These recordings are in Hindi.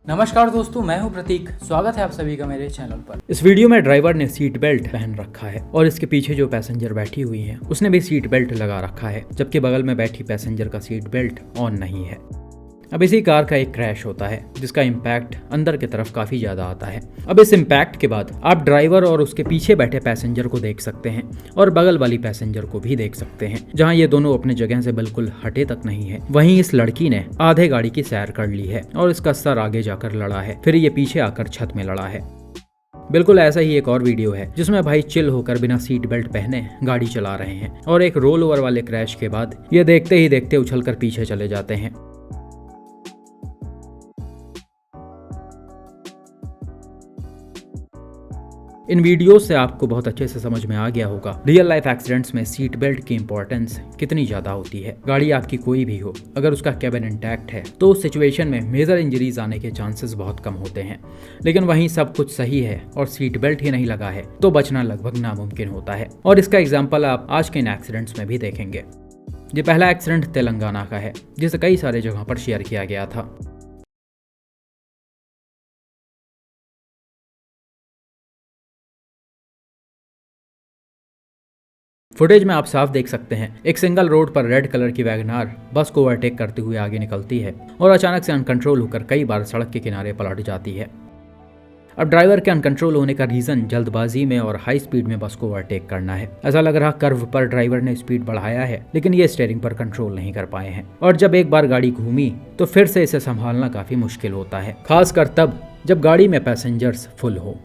नमस्कार दोस्तों, मैं हूं प्रतीक। स्वागत है आप सभी का मेरे चैनल पर। इस वीडियो में ड्राइवर ने सीट बेल्ट पहन रखा है और इसके पीछे जो पैसेंजर बैठी हुई है उसने भी सीट बेल्ट लगा रखा है, जबकि बगल में बैठी पैसेंजर का सीट बेल्ट ऑन नहीं है। अब इसी कार का एक क्रैश होता है जिसका इम्पैक्ट अंदर की तरफ काफी ज्यादा आता है। अब इस इम्पैक्ट के बाद आप ड्राइवर और उसके पीछे बैठे पैसेंजर को देख सकते हैं और बगल वाली पैसेंजर को भी देख सकते हैं, जहां ये दोनों अपने जगह से बिल्कुल हटे तक नहीं है। वहीं इस लड़की ने आधे गाड़ी की सैर कर ली है और इसका सर आगे जाकर लड़ा है, फिर ये पीछे आकर छत में लड़ा है। बिल्कुल ऐसा ही एक और वीडियो है जिसमें भाई चिल होकर बिना सीट बेल्ट पहने गाड़ी चला रहे हैं और एक रोल ओवर वाले क्रैश के बाद ये देखते ही देखते उछलकर पीछे चले जाते हैं। इन वीडियोस से आपको बहुत अच्छे से समझ में आ गया होगा रियल लाइफ एक्सीडेंट्स में सीट बेल्ट की इंपॉर्टेंस कितनी ज्यादा होती है। गाड़ी आपकी कोई भी हो, अगर उसका कैबिन इंटैक्ट है तो उस सिचुएशन में मेजर इंजरीज आने के चांसेस बहुत कम होते हैं। लेकिन वहीं सब कुछ सही है और सीट बेल्ट ही नहीं लगा है तो बचना लगभग नामुमकिन होता है। और इसका एग्जाम्पल आप आज के इन एक्सीडेंट्स में भी देखेंगे। ये पहला एक्सीडेंट तेलंगाना का है जिसे कई सारे जगह पर शेयर किया गया था। फुटेज में आप साफ देख सकते हैं एक सिंगल रोड पर रेड कलर की वैगनार बस को ओवरटेक करते हुए आगे निकलती है और अचानक से अनकंट्रोल होकर कई बार सड़क के किनारे पलट जाती है। अब ड्राइवर के अनकंट्रोल होने का रीजन जल्दबाजी में और हाई स्पीड में बस को ओवरटेक करना है। ऐसा लग रहा कर्व पर ड्राइवर ने स्पीड बढ़ाया है लेकिन ये स्टीयरिंग पर कंट्रोल नहीं कर पाए हैं और जब एक बार गाड़ी घूमी तो फिर से इसे संभालना काफी मुश्किल होता है, खासकर तब जब गाड़ी में पैसेंजर्स फुल हो।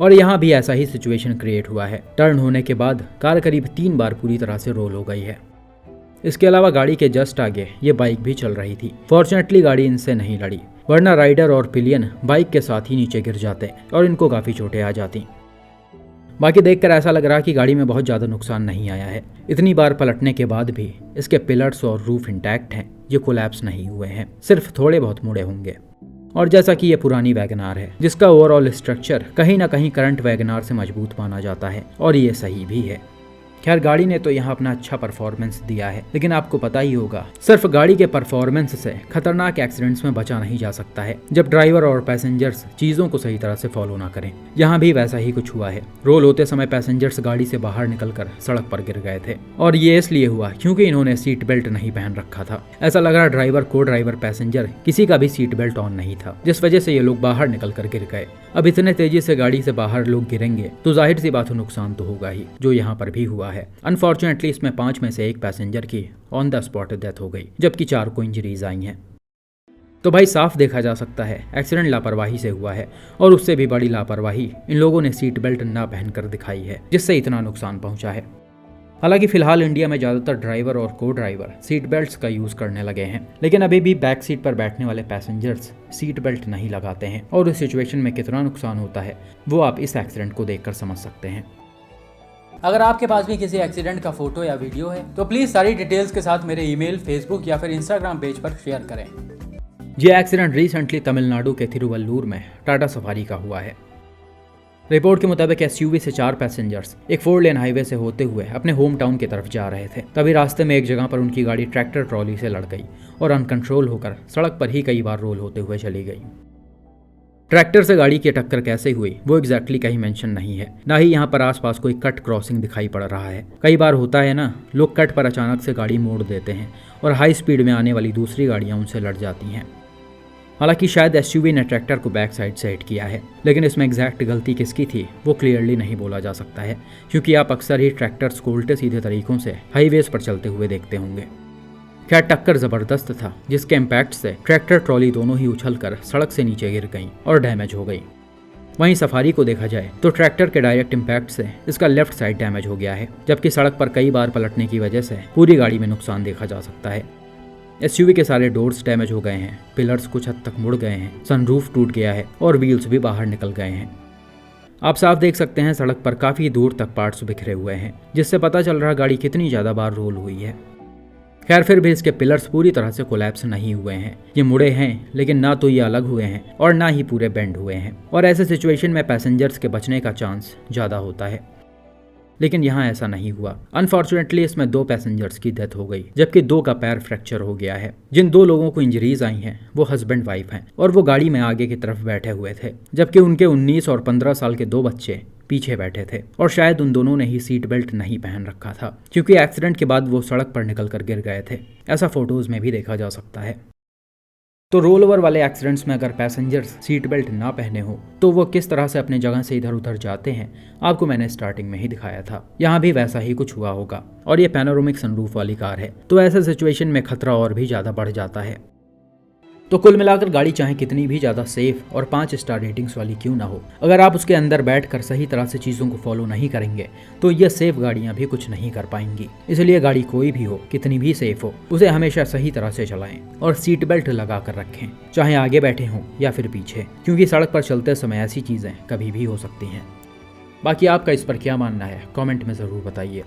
और यहाँ भी ऐसा ही सिचुएशन क्रिएट हुआ है। टर्न होने के बाद कार करीब 3 बार पूरी तरह से रोल हो गई है। इसके अलावा गाड़ी के जस्ट आगे ये बाइक भी चल रही थी। फॉर्चुनेटली गाड़ी इनसे नहीं लड़ी, वरना राइडर और पिलियन बाइक के साथ ही नीचे गिर जाते और इनको काफी चोटें आ जाती। बाकी देखकर ऐसा लग रहा कि गाड़ी में बहुत ज्यादा नुकसान नहीं आया है। इतनी बार पलटने के बाद भी इसके पिलर्स और रूफ इंटैक्ट हैं, ये कोलैप्स नहीं हुए हैं, सिर्फ थोड़े बहुत मुड़े होंगे। और जैसा कि ये पुरानी वैगनार है जिसका ओवरऑल स्ट्रक्चर कहीं ना कहीं करंट वैगनार से मजबूत माना जाता है और ये सही भी है। खैर गाड़ी ने तो यहाँ अपना अच्छा परफॉर्मेंस दिया है, लेकिन आपको पता ही होगा सिर्फ गाड़ी के परफॉर्मेंस से खतरनाक एक्सीडेंट्स में बचा नहीं जा सकता है जब ड्राइवर और पैसेंजर्स चीजों को सही तरह से फॉलो ना करें। यहाँ भी वैसा ही कुछ हुआ है। रोल होते समय पैसेंजर्स गाड़ी से बाहर निकलकर सड़क पर गिर गए थे और ये इसलिए हुआ क्योंकि इन्होंने सीट बेल्ट नहीं पहन रखा था। ऐसा लग रहा ड्राइवर, को ड्राइवर, पैसेंजर किसी का भी सीट बेल्ट ऑन नहीं था, जिस वजह से ये लोग बाहर निकल कर गिर गए। अब इतने तेजी से गाड़ी से बाहर लोग गिरेंगे तो जाहिर सी बात हो नुकसान तो होगा ही, जो यहाँ पर भी हुआ है। अनफॉर्चुनेटली इसमें 5 में से 1 पैसेंजर की ऑन द स्पॉट डेथ हो गई, जबकि 4 को इंजरीज आई हैं। तो भाई साफ देखा जा सकता है एक्सीडेंट लापरवाही से हुआ है और उससे भी बड़ी लापरवाही इन लोगों ने सीट बेल्ट ना पहनकर दिखाई है, जिससे इतना नुकसान पहुंचा है। हालांकि फिलहाल इंडिया में ज्यादातर ड्राइवर और को ड्राइवर सीट बेल्ट्स का यूज करने लगे हैं, लेकिन अभी भी बैक सीट पर बैठने वाले पैसेंजर्स सीट बेल्ट नहीं लगाते हैं और उस सिचुएशन में कितना नुकसान होता है वो आप इस एक्सीडेंट को देखकर समझ सकते हैं। अगर आपके पास भी किसी एक्सीडेंट का फोटो या वीडियो है तो प्लीज सारी डिटेल्स के साथ मेरे ईमेल, फेसबुक या फिर इंस्टाग्राम पेज पर शेयर करें। ये एक्सीडेंट रिसेंटली तमिलनाडु के थिरुवल्लूर में टाटा सफारी का हुआ है। रिपोर्ट के मुताबिक एसयूवी से 4 पैसेंजर्स एक 4 लेन हाईवे से होते हुए अपने होम टाउन की तरफ जा रहे थे। तभी रास्ते में एक जगह पर उनकी गाड़ी ट्रैक्टर ट्रॉली से लड़ गई और अनकंट्रोल होकर सड़क पर ही कई बार रोल होते हुए चली गई। ट्रैक्टर से गाड़ी की टक्कर कैसे हुई वो एग्जैक्टली कहीं मेंशन नहीं है, ना ही यहाँ पर आसपास कोई कट क्रॉसिंग दिखाई पड़ रहा है। कई बार होता है ना, लोग कट पर अचानक से गाड़ी मोड़ देते हैं और हाई स्पीड में आने वाली दूसरी गाड़ियाँ उनसे लड़ जाती हैं। हालांकि शायद एसयूवी ने ट्रैक्टर को बैक साइड से हिट किया है, लेकिन इसमें एग्जैक्ट गलती किसकी थी वो क्लियरली नहीं बोला जा सकता है, क्योंकि आप अक्सर ही ट्रैक्टर्स को उल्टे सीधे तरीकों से हाईवेज पर चलते हुए देखते होंगे। खैर टक्कर जबरदस्त था, जिसके इम्पैक्ट से ट्रैक्टर ट्रॉली दोनों ही उछलकर सड़क से नीचे गिर गईं और डैमेज हो गई। वहीं सफारी को देखा जाए तो ट्रैक्टर के डायरेक्ट इम्पैक्ट से इसका लेफ्ट साइड डैमेज हो गया है, जबकि सड़क पर कई बार पलटने की वजह से पूरी गाड़ी में नुकसान देखा जा सकता है। एसयूवी के सारे डोर्स डैमेज हो गए हैं, पिलर्स कुछ हद तक मुड़ गए हैं, सनरूफ टूट गया है और व्हील्स भी बाहर निकल गए हैं। आप साफ देख सकते हैं सड़क पर काफी दूर तक पार्ट्स बिखरे हुए हैं, जिससे पता चल रहा गाड़ी कितनी ज्यादा बार रोल हुई है। खैर फिर भी इसके पिलर्स पूरी तरह से कोलैप्स नहीं हुए हैं, ये मुड़े हैं लेकिन ना तो ये अलग हुए हैं और ना ही पूरे बेंड हुए हैं, और ऐसे सिचुएशन में पैसेंजर्स के बचने का चांस ज़्यादा होता है। लेकिन यहाँ ऐसा नहीं हुआ। अनफॉर्चुनेटली इसमें 2 पैसेंजर्स की डेथ हो गई, जबकि 2 का पैर फ्रैक्चर हो गया है। जिन 2 लोगों को इंजरीज आई हैं वो हस्बैंड वाइफ हैं और वो गाड़ी में आगे की तरफ बैठे हुए थे, जबकि उनके 19 और 15 साल के 2 बच्चे पीछे बैठे थे और शायद उन दोनों ने ही सीट बेल्ट नहीं पहन रखा था, क्योंकि एक्सीडेंट के बाद वो सड़क पर निकलकर गिर गए थे। ऐसा फोटोज में भी देखा जा सकता है। तो रोल ओवर वाले एक्सीडेंट्स में अगर पैसेंजर्स सीट बेल्ट ना पहने हो तो वो किस तरह से अपने जगह से इधर उधर जाते हैं, आपको मैंने स्टार्टिंग में ही दिखाया था। यहाँ भी वैसा ही कुछ हुआ होगा और ये पैनोरामिक सनरूफ वाली कार है, तो ऐसे सिचुएशन में खतरा और भी ज़्यादा बढ़ जाता है। तो कुल मिलाकर गाड़ी चाहे कितनी भी ज़्यादा सेफ और 5 स्टार रेटिंग्स वाली क्यों ना हो, अगर आप उसके अंदर बैठकर सही तरह से चीज़ों को फॉलो नहीं करेंगे तो ये सेफ गाड़ियाँ भी कुछ नहीं कर पाएंगी। इसलिए गाड़ी कोई भी हो, कितनी भी सेफ हो, उसे हमेशा सही तरह से चलाएं और सीट बेल्ट लगा कर रखें, चाहे आगे बैठे हों या फिर पीछे, क्योंकि सड़क पर चलते समय ऐसी चीज़ें कभी भी हो सकती हैं। बाकी आपका इस पर क्या मानना है कमेंट में ज़रूर बताइए।